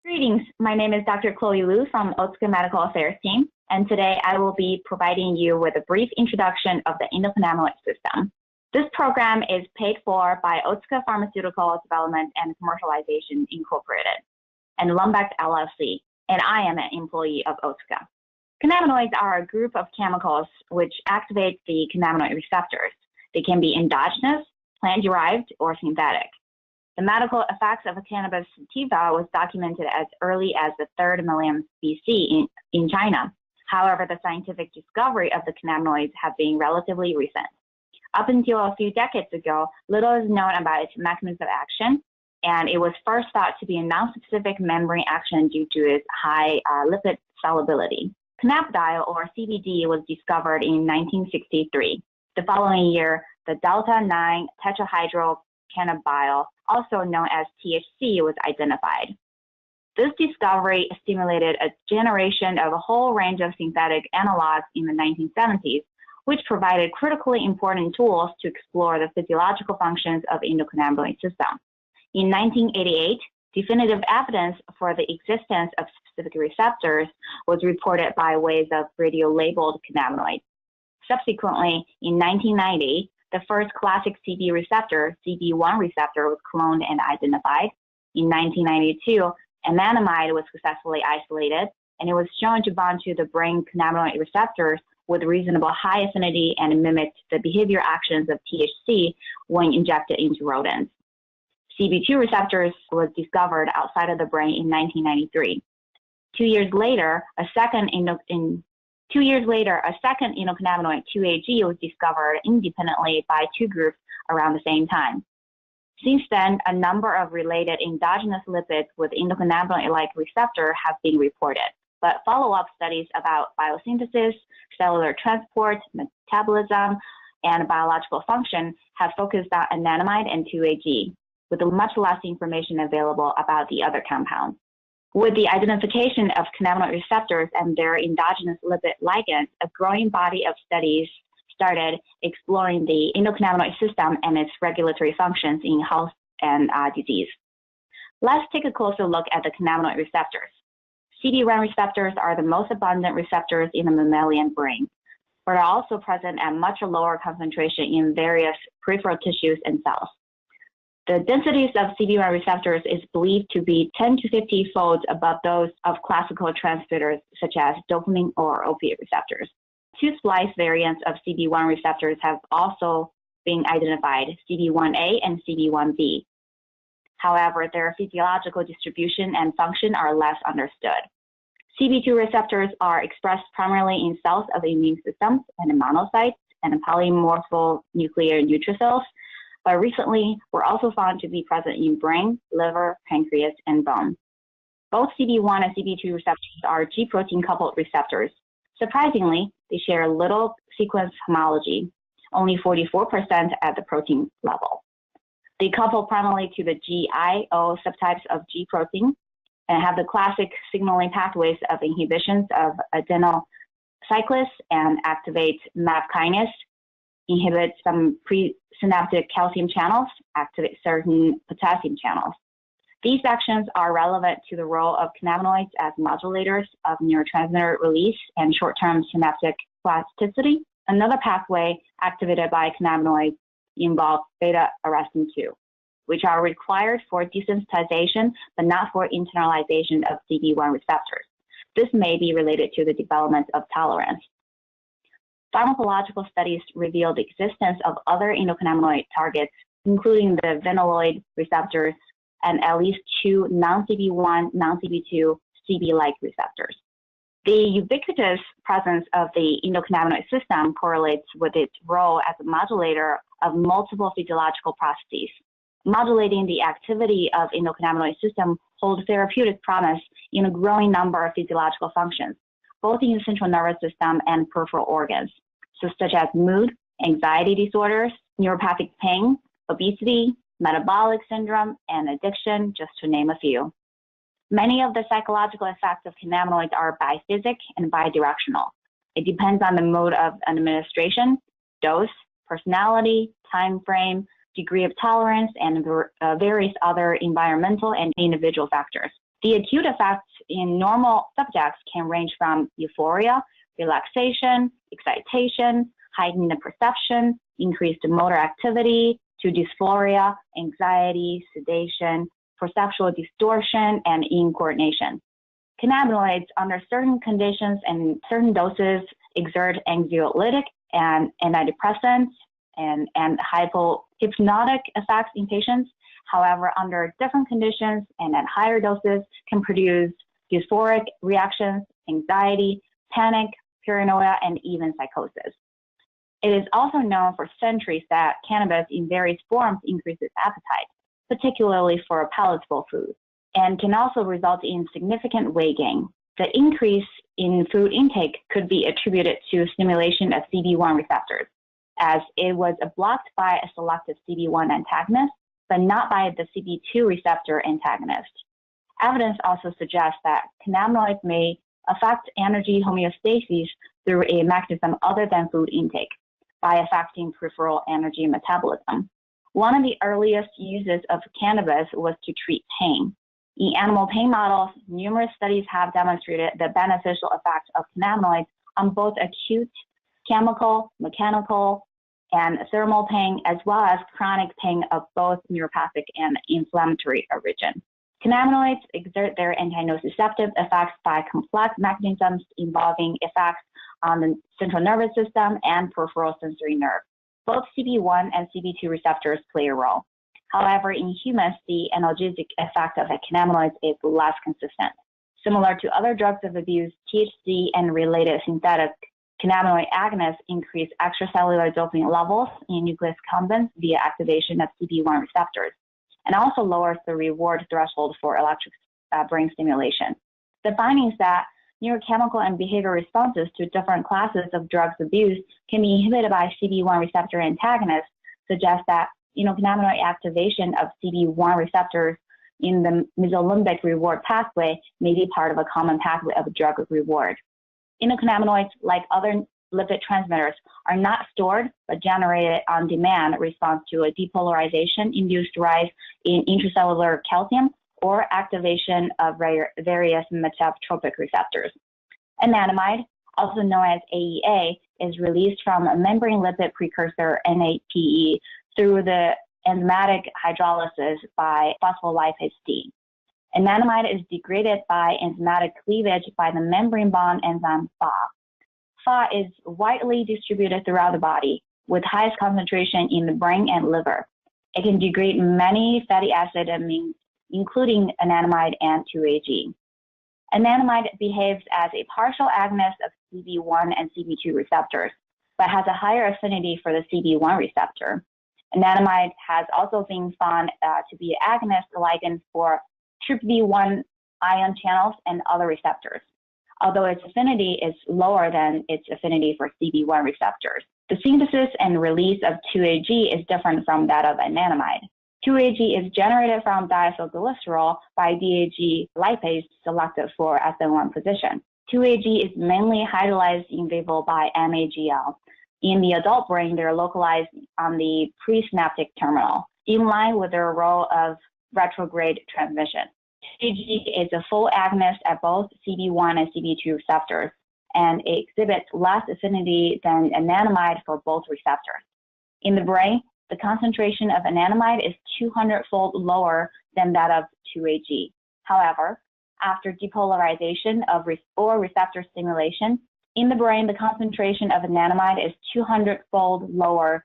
Greetings, my name is Dr. Chloe Lui from Otsuka Medical Affairs team, and today I will be providing you with a brief introduction of the endocannabinoid system. This program is paid for by Otsuka Pharmaceutical Development and Commercialization Incorporated and Lumbeck LLC, and I am an employee of Otsuka. Cannabinoids are a group of chemicals which activate the cannabinoid receptors. They can be endogenous, plant-derived, or synthetic. The medical effects of cannabis sativa was documented as early as the 3rd millennium BC in China. However, the scientific discovery of the cannabinoids have been relatively recent. Up until a few decades ago, little is known about its mechanism of action, and it was first thought to be a non-specific membrane action due to its high lipid solubility. Cannabidiol, or CBD, was discovered in 1963. The following year, the delta-9 tetrahydrocannabidiol, also known as THC, was identified. This discovery stimulated a generation of a whole range of synthetic analogs in the 1970s, which provided critically important tools to explore the physiological functions of the endocannabinoid system. In 1988, definitive evidence for the existence of specific receptors was reported by ways of radio-labeled cannabinoids. Subsequently, in 1990, the first classic CB receptor, CB1 receptor, was cloned and identified. In 1992, anandamide was successfully isolated, and it was shown to bond to the brain cannabinoid receptors with reasonable high affinity and mimicked the behavior actions of THC when injected into rodents. CB2 receptors was discovered outside of the brain in 1993. 2 years later, a second endocannabinoid, 2-AG, was discovered independently by two groups around the same time. Since then, a number of related endogenous lipids with endocannabinoid-like receptor have been reported, but follow-up studies about biosynthesis, cellular transport, metabolism, and biological function have focused on anandamide and 2-AG, with much less information available about the other compounds. With the identification of cannabinoid receptors and their endogenous lipid ligands, a growing body of studies started exploring the endocannabinoid system and its regulatory functions in health and disease. Let's take a closer look at the cannabinoid receptors. CB1 receptors are the most abundant receptors in the mammalian brain, but are also present at much lower concentration in various peripheral tissues and cells. The densities of CB1 receptors is believed to be 10 to 50 folds above those of classical transmitters such as dopamine or opiate receptors. Two splice variants of CB1 receptors have also been identified, CB1A and CB1B. However, their physiological distribution and function are less understood. CB2 receptors are expressed primarily in cells of the immune system and monocytes and polymorph nuclear neutrophils, but recently were also found to be present in brain, liver, pancreas, and bone. Both CB1 and CB2 receptors are G-protein coupled receptors. Surprisingly, they share little sequence homology, only 44% at the protein level. They couple primarily to the GIO subtypes of G protein and have the classic signaling pathways of inhibitions of adenocyclase and activate MAP kinase, inhibit some presynaptic calcium channels, activate certain potassium channels. These actions are relevant to the role of cannabinoids as modulators of neurotransmitter release and short-term synaptic plasticity. Another pathway activated by cannabinoids involves beta-arrestin 2, which are required for desensitization but not for internalization of CB1 receptors. This may be related to the development of tolerance. Pharmacological studies reveal the existence of other endocannabinoid targets, including the phenyloid receptors and at least two non-CB1, non-CB2 CB-like receptors. The ubiquitous presence of the endocannabinoid system correlates with its role as a modulator of multiple physiological processes. Modulating the activity of endocannabinoid system holds therapeutic promise in a growing number of physiological functions, both in the central nervous system and peripheral organs, such as mood, anxiety disorders, neuropathic pain, obesity, metabolic syndrome, and addiction, just to name a few. Many of the psychological effects of cannabinoids are biphasic and bidirectional. It depends on the mode of administration, dose, personality, time frame, degree of tolerance, and various other environmental and individual factors. The acute effects in normal subjects can range from euphoria, relaxation, excitation, heightened perception, increased motor activity, to dysphoria, anxiety, sedation, perceptual distortion, and incoordination. Cannabinoids, under certain conditions and certain doses, exert anxiolytic and antidepressant and hypnotic effects in patients. However, under different conditions and at higher doses, can produce dysphoric reactions, anxiety, panic, paranoia, and even psychosis. It is also known for centuries that cannabis in various forms increases appetite, particularly for palatable foods, and can also result in significant weight gain. The increase in food intake could be attributed to stimulation of CB1 receptors, as it was blocked by a selective CB1 antagonist, but not by the CB2 receptor antagonist. Evidence also suggests that cannabinoids may affect energy homeostasis through a mechanism other than food intake, by affecting peripheral energy metabolism. One of the earliest uses of cannabis was to treat pain. In animal pain models, numerous studies have demonstrated the beneficial effects of cannabinoids on both acute, chemical, mechanical, and thermal pain, as well as chronic pain of both neuropathic and inflammatory origin. Cannabinoids exert their anti-nociceptive effects by complex mechanisms involving effects on the central nervous system and peripheral sensory nerve. Both CB1 and CB2 receptors play a role. However, in humans, the analgesic effect of cannabinoids is less consistent. Similar to other drugs of abuse, THC and related synthetic cannabinoid agonists increase extracellular dopamine levels in nucleus accumbens via activation of CB1 receptors, and also lowers the reward threshold for electric brain stimulation. The findings that neurochemical and behavioral responses to different classes of drugs abuse can be inhibited by CB1 receptor antagonists suggest that endocannabinoid activation of CB1 receptors in the mesolimbic reward pathway may be part of a common pathway of drug reward. Endocannabinoids, like other lipid transmitters, are not stored but generated on demand in response to a depolarization-induced rise in intracellular calcium or activation of various metabotropic receptors. Anandamide, also known as AEA, is released from a membrane lipid precursor NAPE through the enzymatic hydrolysis by phospholipase D. Anandamide is degraded by enzymatic cleavage by the membrane bond enzyme Pha. Pha is widely distributed throughout the body, with highest concentration in the brain and liver. It can degrade many fatty acid amines, including anandamide and 2-AG. Anandamide behaves as a partial agonist of CB1 and CB2 receptors, but has a higher affinity for the CB1 receptor. Anandamide has also been found to be an agonist ligand for TRPV1 ion channels and other receptors, although its affinity is lower than its affinity for CB1 receptors. The synthesis and release of 2-AG is different from that of anandamide. 2-AG is generated from diacylglycerol by DAG lipase selected for SN1 position. 2-AG is mainly hydrolyzed in vivo by MAGL. In the adult brain, they're localized on the presynaptic terminal, in line with their role of retrograde transmission. 2-AG is a full agonist at both CB1 and CB2 receptors, and it exhibits less affinity than anandamide for both receptors. In the brain, the concentration of anandamide is 200-fold lower than that of 2-AG. However, after depolarization or receptor stimulation, in the brain, the concentration of anandamide is 200-fold lower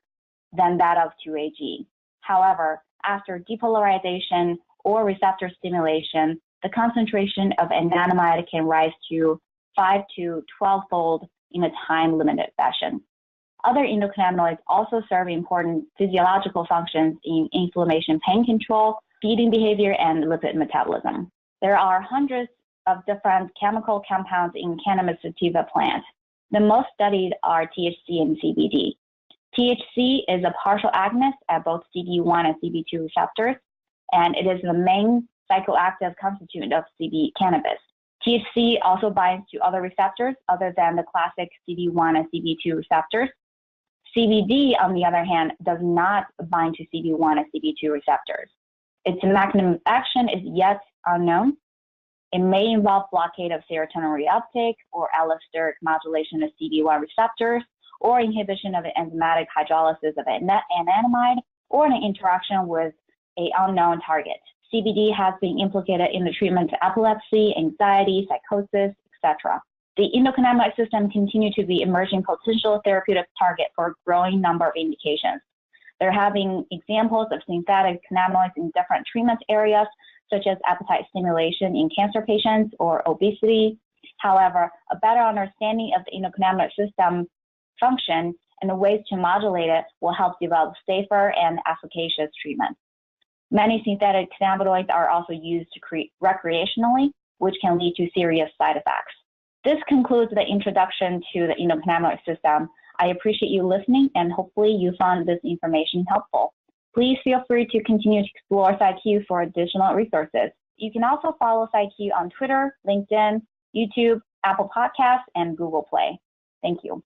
than that of 2-AG. However, after depolarization or receptor stimulation, the concentration of anandamide can rise to 5 to 12-fold in a time-limited fashion. Other endocannabinoids also serve important physiological functions in inflammation, pain control, feeding behavior, and lipid metabolism. There are hundreds of different chemical compounds in cannabis sativa plant. The most studied are THC and CBD. THC is a partial agonist at both CB1 and CB2 receptors, and it is the main psychoactive constituent of cannabis. THC also binds to other receptors other than the classic CB1 and CB2 receptors. CBD, on the other hand, does not bind to CB1 and CB2 receptors. Its mechanism of action is yet unknown. It may involve blockade of serotonin reuptake or allosteric modulation of CB1 receptors or inhibition of the enzymatic hydrolysis of anandamide or an interaction with an unknown target. CBD has been implicated in the treatment of epilepsy, anxiety, psychosis, etc. The endocannabinoid system continues to be emerging potential therapeutic target for a growing number of indications. There have been examples of synthetic cannabinoids in different treatment areas, such as appetite stimulation in cancer patients or obesity. However, a better understanding of the endocannabinoid system function and the ways to modulate it will help develop safer and efficacious treatments. Many synthetic cannabinoids are also used recreationally, which can lead to serious side effects. This concludes the introduction to the endocannabinoid system. I appreciate you listening, and hopefully you found this information helpful. Please feel free to continue to explore PsyQ for additional resources. You can also follow PsyQ on Twitter, LinkedIn, YouTube, Apple Podcasts, and Google Play. Thank you.